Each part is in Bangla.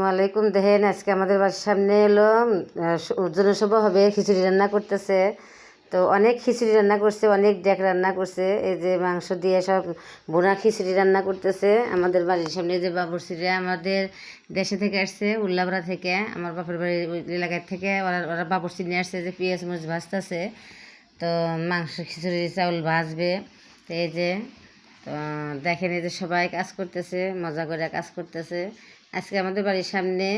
আসসালামু আলাইকুম। দেখেন আজকে আমাদের বাসার সামনে এলো জনসভা হবে, খিচুড়ি রান্না করতেছে। তো অনেক খিচুড়ি রান্না করছে, অনেক ডেক রান্না করছে। এই যে মাংস দিয়ে সব বোনা খিচুড়ি রান্না করতেছে আমাদের বাড়ির সামনে। যে বাবুর্চিরা আমাদের দেশে থেকে আসছে, উল্লাপাড়া থেকে, আমার বাপের বাড়ির এলাকার থেকে ওরা বাবুর্চি নিয়ে আসছে। যে পেঁয়াজ মরিচ ভাজতেছে, তো মাংস খিচুড়ি চাউল ভাজবে। তো এই যে তো দেখেন, এই যে সবাই কাজ করতেছে, মজা করে কাজ করতেছে। আজকে আমাদের বাড়ির সামনে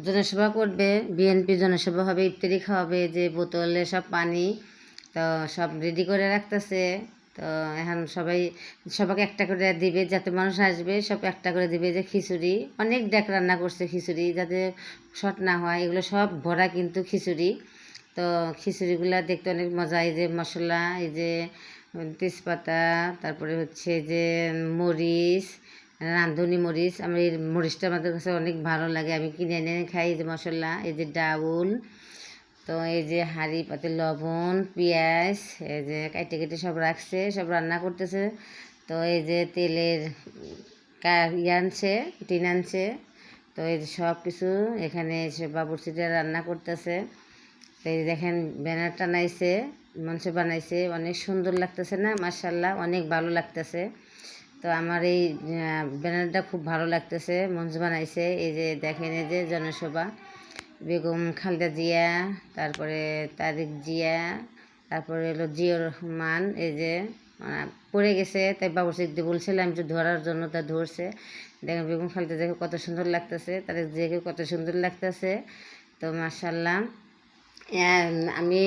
জনসভা করবে, বিএনপি জনসভা হবে, ইফতারি খাওয়াবে। যে বোতলে সব পানি তো সব রেডি করে রাখতেছে। তো এখন সবাইকে একটা করে দিবে, যাতে মানুষ আসবে সব একটা করে দিবে। যে খিচুড়ি অনেক ডাক রান্না করছে, খিচুড়ি যাতে শর্ট না হয়, এগুলো সব ভরা কিন্তু খিচুড়ি। তো খিচুড়িগুলা দেখতে অনেক মজা। এই যে মশলা, এই যে তেজপাতা, তারপরে হচ্ছে যে মরিচ, রাঁধুনি মরিচ। আমার এই মরিচটা আমাদের কাছে অনেক ভালো লাগে, আমি কিনে এনে খাই। এই যে মশলা, এই যে ডাউল, তো এই যে হাঁড়ি পাতে লবণ, পেঁয়াজ, এই যে কেটে কেটে সব রাখছে, সব রান্না করতেছে। তো এই যে তেলের আনছে, টিন আনছে। তো এই যে সব কিছু এখানে এসে বাবুর্চিটা রান্না করতেছে। তো এই দেখেন ব্যানার টানাইছে, মঞ্চ বানাইছে, অনেক সুন্দর লাগতেছে না? মাশাআল্লাহ, অনেক ভালো লাগতেছে। তো আমার এই ব্যানারটা খুব ভালো লাগতেছে, মঞ্চ বানাইছে। এই যে দেখেন, এই যে জনসভা, বেগম খালেদা জিয়া, তারপরে তারেক জিয়া, তারপরে হলো জিয়র রহমান। এই যে পড়ে গেছে, তাই বাবুর্চি বলছিলাম একটু ধরার জন্য, তা ধরছে। দেখেন বেগম খালেদা জিয়াকে কত সুন্দর লাগতেছে, তারেক জিয়াকে কত সুন্দর লাগতেছে। তো মাশাআল্লাহ, আমি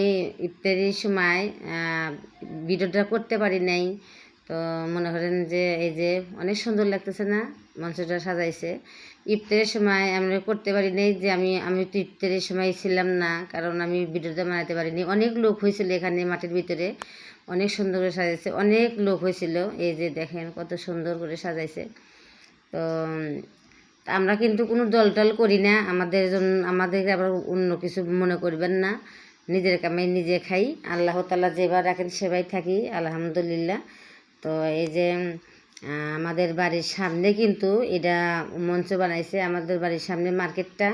ইফতারির সময় ভিডিওটা করতে পারি নাই। তো মনে করেন যে এই যে অনেক সুন্দর লাগতেছে না? মঞ্চটা সাজাইছে। ইফতারের সময় আমরা করতে পারি নাই, যে আমি তো ইফতারের সময় ছিলাম না, কারণ আমি ভিডিওটা বানাতে পারিনি। অনেক লোক হয়েছিল এখানে মাঠের ভিতরে, অনেক সুন্দর করে সাজাইছে, অনেক লোক হয়েছিল। এই যে দেখেন কত সুন্দর করে সাজাইছে। তো আমরা কিন্তু কোনো দল করি না, আমাদের আবার অন্য কিছু মনে করবেন না। নিজের কামাই নিজে খাই, আল্লাহ তাআলা যেবার রাখেন সেবাই থাকি, আলহামদুলিল্লাহ। তো এই যে আমাদের বাড়ির সামনে কিন্তু এটা মঞ্চ বানাইছে। আমাদের বাড়ির সামনে মার্কেটটা,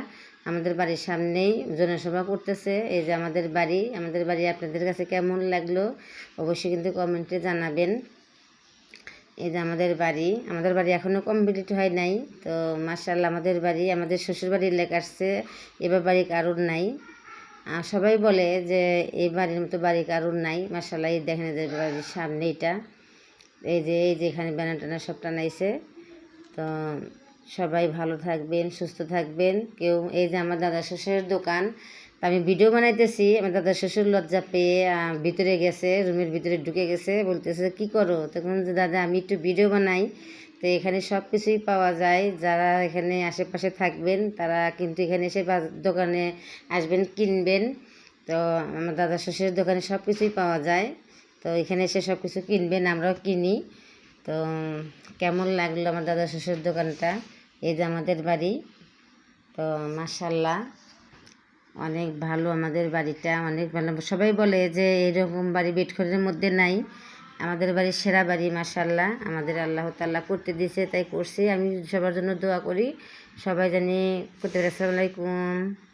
আমাদের বাড়ির সামনেই জনসভা করতেছে। এই যে আমাদের বাড়ি আপনাদের কাছে কেমন লাগলো অবশ্যই কিন্তু কমেন্টে জানাবেন। এই যে আমাদের বাড়ি এখনও কমপ্লিট হয় নাই। তো মাশাআল্লাহ, আমাদের শ্বশুর বাড়ির লেক আসছে, এবার বাড়ি কারোর নাই। সবাই বলে যে এই বাড়ির মতো বাড়ি কারোর নাই। মাশাআল্লাহ, এই দেখেন যে বাড়ির সামনে এটা, এই যে এখানে ব্যানার টানা সব টানাইছে। তো সবাই ভালো থাকবেন, সুস্থ থাকবেন। এই যে আমার দাদা শ্বশুরের দোকান, আমি ভিডিও বানাইতেছি, আমার দাদা শ্বশুর লজ্জা পেয়ে ভিতরে গেছে, রুমের ভিতরে ঢুকে গেছে, বলতেছে কি করো? তখন যে দাদা আমি একটু ভিডিও বানাই। তো এখানে সব কিছুই পাওয়া যায়, যারা এখানে আশেপাশে থাকবেন তারা কিন্তু এখানে এসে দোকানে আসবেন, কিনবেন। তো আমার দাদা শ্বশুরের দোকানে সব কিছুই পাওয়া যায়, তো এখানে এসে সব কিছু কিনবেন, আমরাও কিনি। তো কেমন লাগলো আমার দাদা শ্বশুরের দোকানটা? এই যে আমাদের বাড়ি। তো মাশাআল্লাহ, অনেক ভালো আমাদের বাড়িটা, অনেক ভালো। সবাই বলে যে এরকম বাড়ি বেডখরের মধ্যে নাই। আমাদের বাড়ির সেরা বাড়ি, মাশাআল্লাহ। আমাদের আল্লাহ তাআলা করতে দিয়েছে, তাই করছি। আমি সবার জন্য দোয়া করি, সবাই জানি করতে। আসসালামু আলাইকুম।